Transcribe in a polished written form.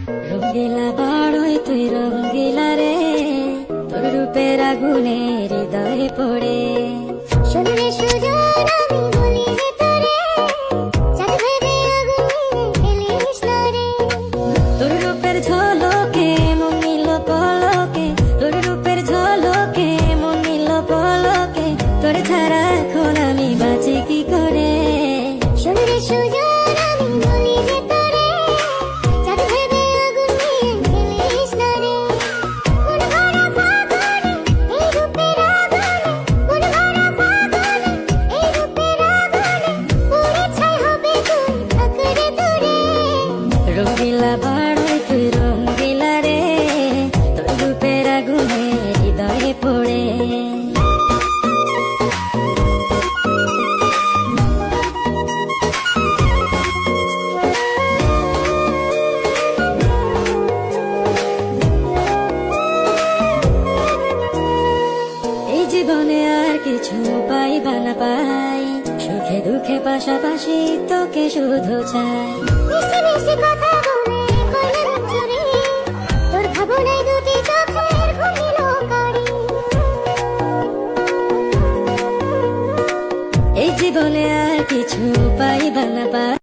রঙ্গিলা বাড়ই তুই রঙ্গিলা রে, তোর রূপের আগুনে হৃদয়ে পড়ে। শুনলে সুজন আমি বলি যে তোরে, চাঁদ ভেবে আগুন নিয়ে ফেলিস না রে। তোর রূপের ঝলকে মন নিল পলকে, তোর রূপের ঝলকে মন নিল পলকে, তোর ছাড়া এখন আমি বাঁচি কি করে। শুনলে সুজন আমি বলি যে তোরে, চাঁদ ভেবে আগুন নিয়ে ফেলিস না রে। মন ভরা ফাগুনে এই রূপের আগুনে, মন ভরা ফাগুনে এই রূপের আগুনে, পুড়ে ছাই হবে তুই থাক রে দূরে। রঙ্গিলা বাড়ই তুই রঙ্গিলা রে, তোর রূপের আগুনে হৃদয়ে পড়ে। এই জীবনে আর কিছু পাইবা না পাই, সুখে দুঃখে পাশাপাশি তোকে শুধু চাই। মিষ্টি মিষ্টি কথা বলে করলেন চুরি, তোর ভাবনায় দুটি চোখের ঘুমিল কারি। এই জীবনে আর কিছু পাইবা না পাই।